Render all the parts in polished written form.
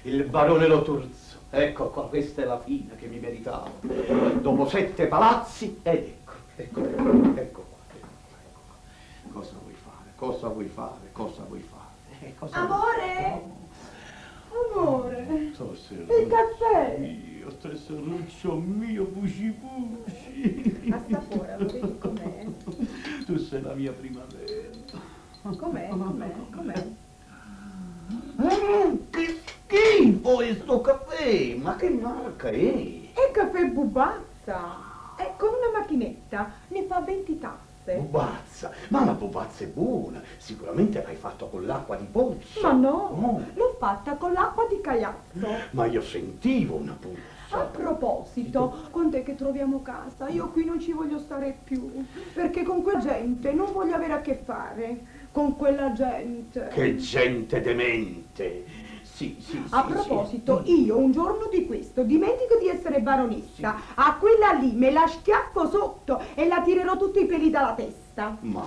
Il barone Lo Turzo, ecco qua, questa è la fine che mi meritavo. Dopo 7 palazzi, ed ecco qua. Cosa vuoi fare? Cosa vuoi fare? Cosa vuoi fare? Amore! Amore! Il caffè! Mio, tesseruccio mio, buci buci. Assapora, lo vedi com'è? Tu sei la mia primavera. Com'è? Che schifo è sto caffè! Ma che marca è? È caffè Bubazza! È con una macchinetta, ne fa 20 tasse. Bubazza! Ma la bubazza è buona! Sicuramente l'hai fatto con l'acqua di pozzo. Ma no, l'ho fatta con l'acqua di Caiazzo. Ma io sentivo una puzza. A proposito, quando è che troviamo casa? Io qui non ci voglio stare più, perché con quella gente non voglio avere a che fare. Con quella gente. Che gente demente! Sì. A proposito, io un giorno di questo dimentico di essere baronessa. A quella lì me la schiaffo sotto e la tirerò tutti i peli dalla testa. Ma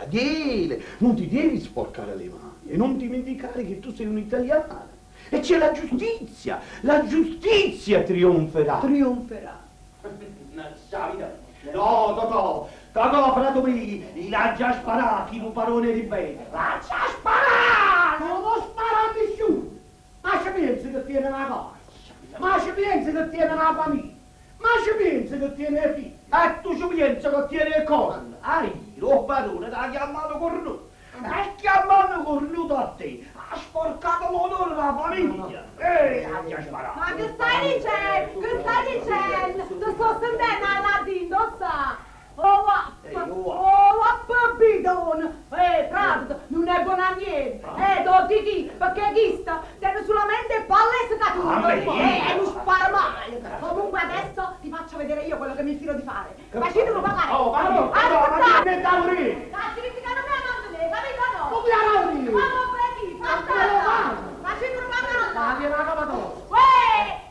Adele, non ti devi sporcare le mani e non dimenticare che tu sei un'italiana. E c'è la giustizia trionferà. Trionferà. No, Totò, frato mio, l'ha già sparato in un barone di bene. L'ha già sparato! Non lo spara a nessuno. Ma ci pensi che tiene una casa? Ma ci pensi che tiene una famiglia? Ma ci pensi che tiene figli? E tu ci pensi che tiene il corno? Lo barone ti ha chiamato cornuto. E chiamando cornuto a te, ha sporcato l'onore della famiglia. Ha già sparato. Ma che stai dicendo? Che stai dicendo? Ti sto sentendo alla dinda, sa? Oh, wappa, bidone! Prato, non è buona niente! Dotti chi? Perché chi sta? Tiene solamente palle e scatole! Non spara mai! Comunque adesso ti faccio vedere io quello che mi filo di fare! Facetelo pagare! Aspettate! Sacrificano me a non me, capito no? Come la rauni? Ma non per chi? Facetelo pagare! Ma la cavata!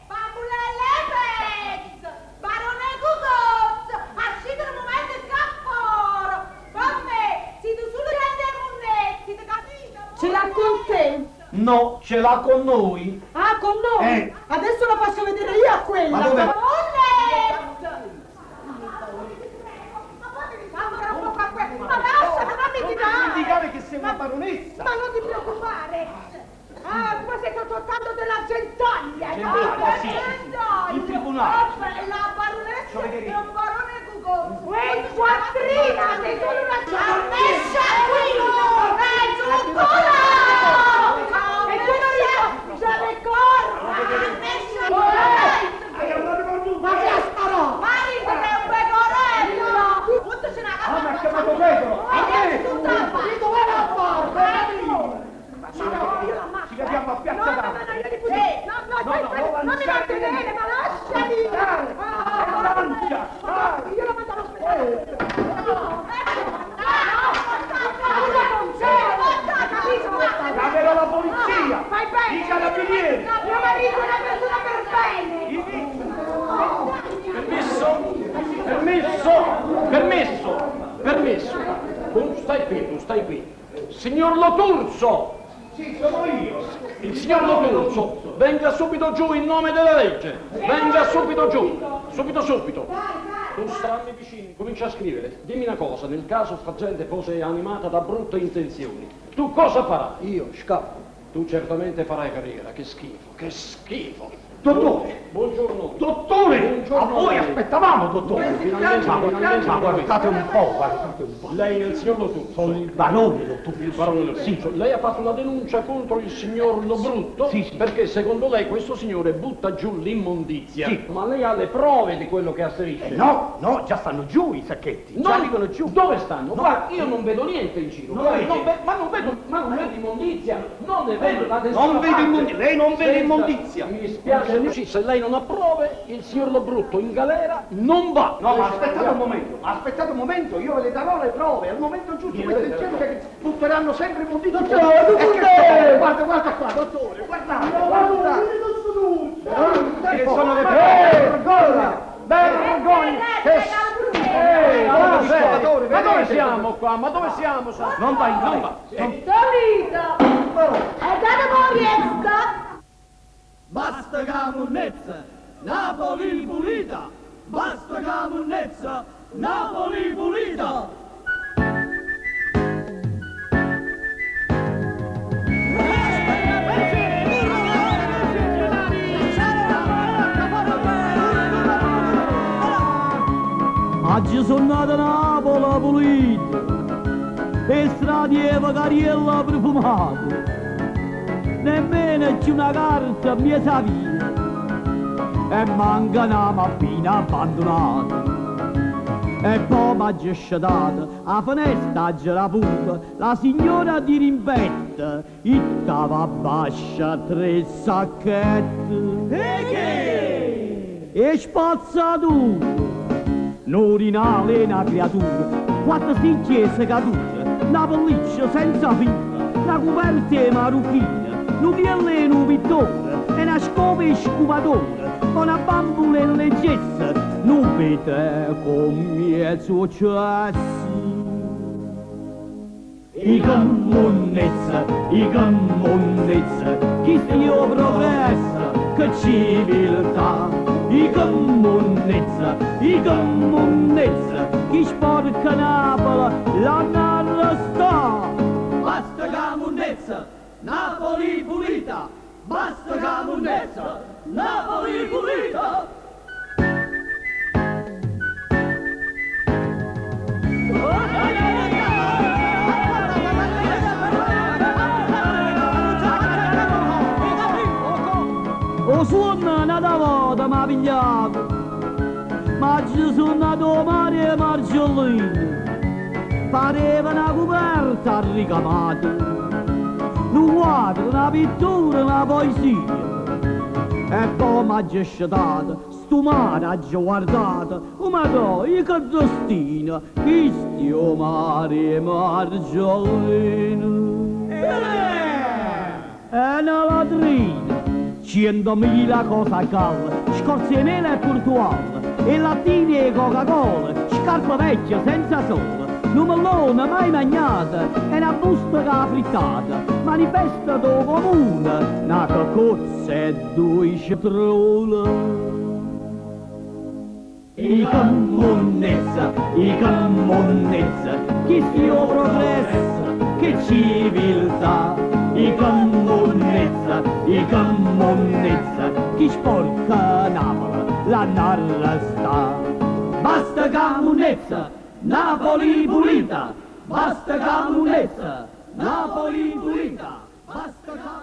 Bambulelle pezz! Barone Gugozz! Ascitelo un momento e scapporo! Vabbè, siete solo grandi monnetti, ti capito? Ce l'ha con te? No, ce l'ha con noi. Ah, con noi? Adesso la faccio vedere io a quella! Ma dov'è? Ma lasciami, non mi dimenticare che sei una baronessa! Ma non ti preoccupare! Ah, qua sei trattando della gentaglia! Sì. In tribunale! La baronessa è un barone Gugozz! Quattrina, sei solo una messa qui! Zuccola! E tu non io! Già le ma che sparò? Marito, sei un pecorello! Tutto ce n'ha Ah, ma ha chiamato Pedro! A me! Di dove la porta? Ci capiamo a Piazza d'Arte! Non mi fate bene, ma lasciami! Lancia! Io la mando all'ospedale! Chiamerò la polizia! Fai bene! I carabinieri! Mio marito è una persona per bene! Permesso! Tu stai qui! Signor Lo Turzo! Sì, sono io! Il signor Lo Turzo, venga subito giù in nome della legge! Venga subito giù! Subito! Tu staranno vicini, comincia a scrivere. Dimmi una cosa, nel caso sta gente fosse animata da brutte intenzioni, Tu cosa farai? Io scappo. Tu certamente farai carriera, che schifo, che schifo. Dottore! Buongiorno. Dottore! Buongiorno A voi a lei. aspettavamo, dottore! Finalmente, Ma finalmente. guardate un po', guardate un po'. Lei è il signor Loturso. Sono il barone, dottore. Il barone Loturso. Lei ha fatto una denuncia contro il signor Lobrutto Sì, sì. perché secondo lei questo signore butta giù l'immondizia. Sì. Ma lei ha le prove di quello che asserisce? No, no, già stanno giù i sacchetti. Già dicono giù. Dove stanno? Guarda, io non vedo niente in giro. No, Guarda, vedi? ma non vedo immondizia. Non ne vedo da nessuna Non vede parte. immondizia. Lei non vede Senta, immondizia. Mi dispiace, sì, se lei non ha prove, il signor Lobrutto in galera non va. No, ma aspettate un momento, io ve le darò le prove, al momento giusto queste gente che butteranno sempre immondizia. Dottore! Guarda qua, dottore, guardate, guardate. Che sono le prove. Vergogna! Vergogna! Ma dove siamo qua? Ma dove siamo? Non va in galera. Solita! E date moriesta! Basta camunnezza, Napoli pulita! Basta camunnezza, Napoli pulita! Oggi sono nata Napoli pulita e strade e vacariella profumate. Nemmeno c'è una carta mi sa via e manca una mappina abbandonata e poi m'ha gesciata a finestra c'era pure la signora di rimpetta e stava bascia 3 sacchetti e spazzatura n'urinale una creatura 4 sticchiese cadute una pelliccia senza fila una coperta marocchina un piellino un pittore e una scopa e scumatore con una bambola e leggezza non vede come è successo i cammonezza chi stia progressa che civiltà i cammonezza chi sporca Napoli l'hanno arrestato basta cammonezza Napoli pulita, basta camunnezza, Napoli pulita! O suona una volta m'ha pigliato, ma ci sono andato mare e margiolino, pareva una coperta ricamata. Un quadro, una pittura, una poesia e poi m'ha gesciatato sto mare ha già guardato ma dai che destino che stiu mare margiolino e una latrina 100.000 cose a galla scorzenelle e portuale e lattini e Coca-Cola scarpe vecchie senza sole un mellone mai mangiata e una busta frittata, manifesta do comune, una cocozza e 2 citrone. I cammonezza, chi stia progressa, che civiltà. I cammonezza, chi sporca Napoli, l'hanno arrestato. Basta cammonezza! Napoli pulita, basta camunnezza, Napoli pulita, basta camunnezza.